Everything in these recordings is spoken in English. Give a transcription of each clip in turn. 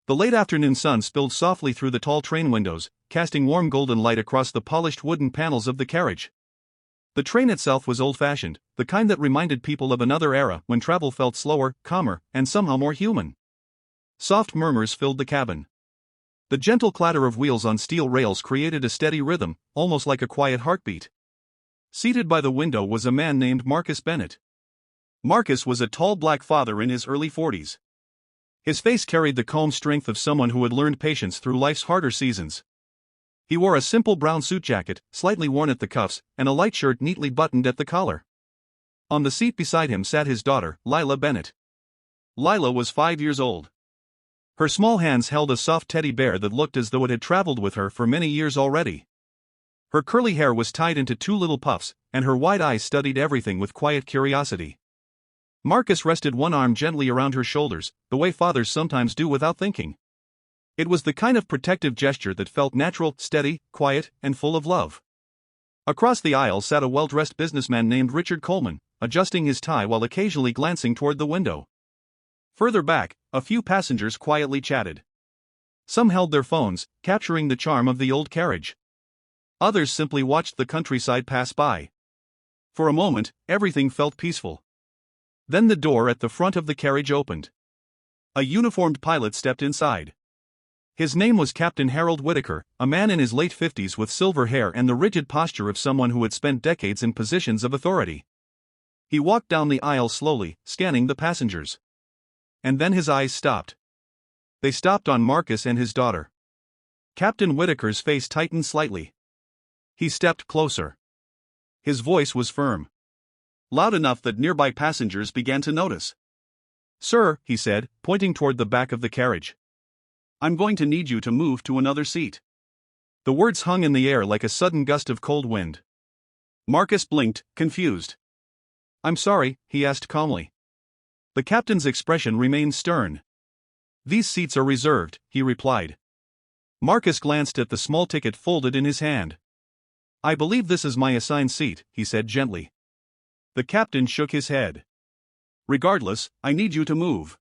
The late afternoon sun spilled softly through the tall train windows, casting warm golden light across the polished wooden panels of the carriage. The train itself was old-fashioned, the kind that reminded people of another era when travel felt slower, calmer, and somehow more human. Soft murmurs filled the cabin. The gentle clatter of wheels on steel rails created a steady rhythm, almost like a quiet heartbeat. Seated by the window was a man named Marcus Bennett. Marcus was a tall black father in his early 40s. His face carried the calm strength of someone who had learned patience through life's harder seasons. He wore a simple brown suit jacket, slightly worn at the cuffs, and a light shirt neatly buttoned at the collar. On the seat beside him sat his daughter, Lila Bennett. Lila was 5 years old. Her small hands held a soft teddy bear that looked as though it had traveled with her for many years already. Her curly hair was tied into two little puffs, and her wide eyes studied everything with quiet curiosity. Marcus rested one arm gently around her shoulders, the way fathers sometimes do without thinking. It was the kind of protective gesture that felt natural, steady, quiet, and full of love. Across the aisle sat a well-dressed businessman named Richard Coleman, adjusting his tie while occasionally glancing toward the window. Further back, a few passengers quietly chatted. Some held their phones, capturing the charm of the old carriage. Others simply watched the countryside pass by. For a moment, everything felt peaceful. Then the door at the front of the carriage opened. A uniformed pilot stepped inside. His name was Captain Harold Whitaker, a man in his late 50s with silver hair and the rigid posture of someone who had spent decades in positions of authority. He walked down the aisle slowly, scanning the passengers. And then his eyes stopped. They stopped on Marcus and his daughter. Captain Whitaker's face tightened slightly. He stepped closer. His voice was firm. Loud enough that nearby passengers began to notice. "Sir," he said, pointing toward the back of the carriage. "I'm going to need you to move to another seat." The words hung in the air like a sudden gust of cold wind. Marcus blinked, confused. "I'm sorry," he asked calmly. The captain's expression remained stern. "These seats are reserved," he replied. Marcus glanced at the small ticket folded in his hand. "I believe this is my assigned seat," he said gently. The captain shook his head. "Regardless, I need you to move."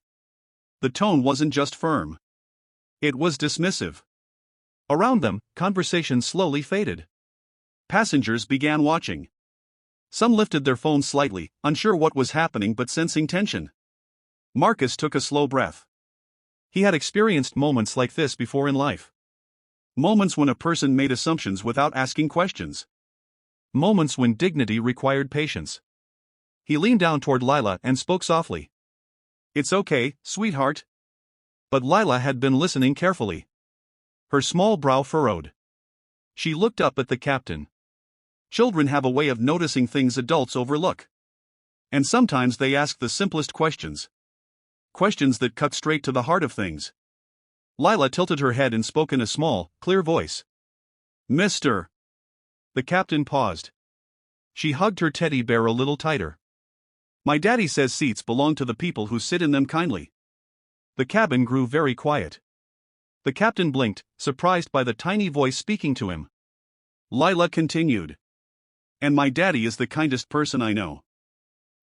The tone wasn't just firm. It was dismissive. Around them, conversation slowly faded. Passengers began watching. Some lifted their phones slightly, unsure what was happening but sensing tension. Marcus took a slow breath. He had experienced moments like this before in life. Moments when a person made assumptions without asking questions. Moments when dignity required patience. He leaned down toward Lila and spoke softly. "It's okay, sweetheart." But Lila had been listening carefully. Her small brow furrowed. She looked up at the captain. Children have a way of noticing things adults overlook. And sometimes they ask the simplest questions. Questions that cut straight to the heart of things. Lila tilted her head and spoke in a small, clear voice. "Mr." The captain paused. She hugged her teddy bear a little tighter. "My daddy says seats belong to the people who sit in them kindly." The cabin grew very quiet. The captain blinked, surprised by the tiny voice speaking to him. Lila continued. "And my daddy is the kindest person I know."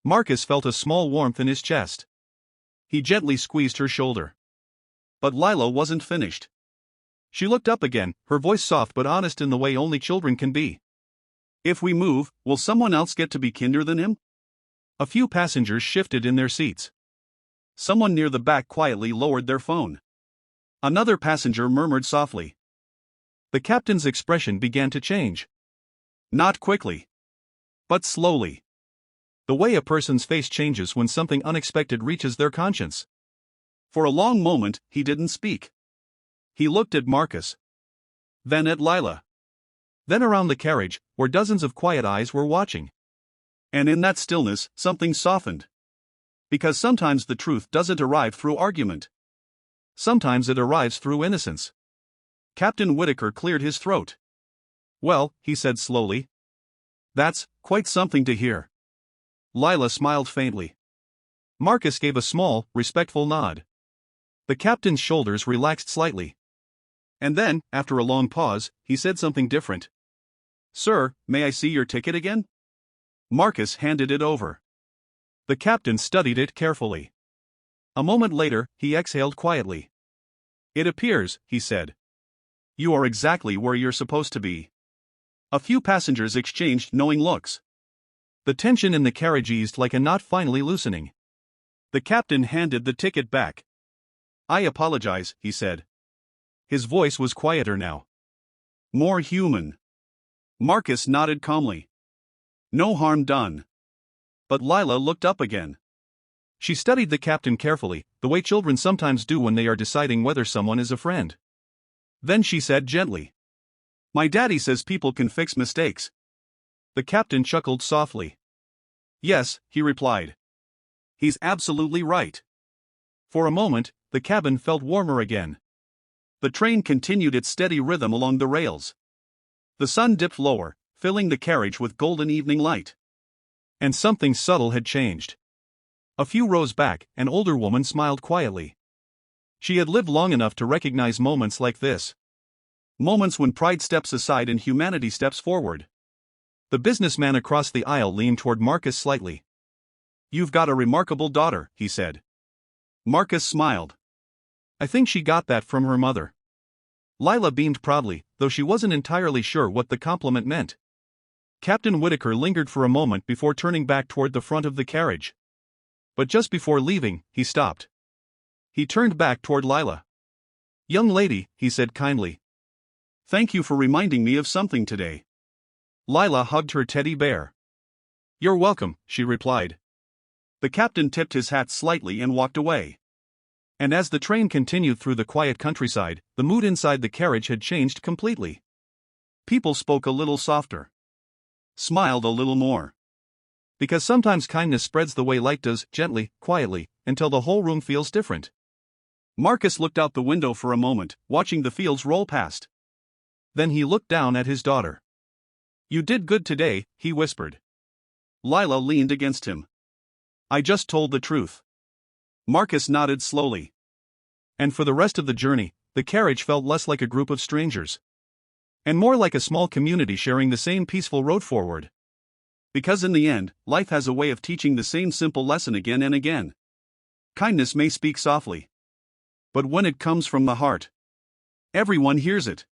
Marcus felt a small warmth in his chest. He gently squeezed her shoulder. But Lila wasn't finished. She looked up again, her voice soft but honest in the way only children can be. "If we move, will someone else get to be kinder than him?" A few passengers shifted in their seats. Someone near the back quietly lowered their phone. Another passenger murmured softly. The captain's expression began to change. Not quickly, but slowly. The way a person's face changes when something unexpected reaches their conscience. For a long moment, he didn't speak. He looked at Marcus. Then at Lila. Then around the carriage, where dozens of quiet eyes were watching. And in that stillness, something softened. Because sometimes the truth doesn't arrive through argument. Sometimes it arrives through innocence. Captain Whitaker cleared his throat. "Well," he said slowly. "That's quite something to hear." Lila smiled faintly. Marcus gave a small, respectful nod. The captain's shoulders relaxed slightly. And then, after a long pause, he said something different. "Sir, may I see your ticket again?" Marcus handed it over. The captain studied it carefully. A moment later, he exhaled quietly. It appears, he said. You are exactly where you're supposed to be. A few passengers exchanged knowing looks. The tension in the carriage eased like a knot finally loosening. The captain handed the ticket back. I apologize, he said. His voice was quieter now. More human. Marcus nodded calmly. No harm done. But Lila looked up again. She studied the captain carefully, the way children sometimes do when they are deciding whether someone is a friend. Then she said gently, My daddy says people can fix mistakes. The captain chuckled softly. Yes, he replied. He's absolutely right. For a moment, the cabin felt warmer again. The train continued its steady rhythm along the rails. The sun dipped lower, filling the carriage with golden evening light. And something subtle had changed. A few rows back, an older woman smiled quietly. She had lived long enough to recognize moments like this. Moments when pride steps aside and humanity steps forward. The businessman across the aisle leaned toward Marcus slightly. You've got a remarkable daughter, he said. Marcus smiled. I think she got that from her mother. Lila beamed proudly, though she wasn't entirely sure what the compliment meant. Captain Whitaker lingered for a moment before turning back toward the front of the carriage. But just before leaving, he stopped. He turned back toward Lila. Young lady, he said kindly. Thank you for reminding me of something today. Lila hugged her teddy bear. You're welcome, she replied. The captain tipped his hat slightly and walked away. And as the train continued through the quiet countryside, the mood inside the carriage had changed completely. People spoke a little softer. Smiled a little more. Because sometimes kindness spreads the way light does, gently, quietly, until the whole room feels different. Marcus looked out the window for a moment, watching the fields roll past. Then he looked down at his daughter. You did good today, he whispered. Lila leaned against him. I just told the truth. Marcus nodded slowly. And for the rest of the journey, the carriage felt less like a group of strangers. And more like a small community sharing the same peaceful road forward. Because in the end, life has a way of teaching the same simple lesson again and again. Kindness may speak softly. But when it comes from the heart, everyone hears it.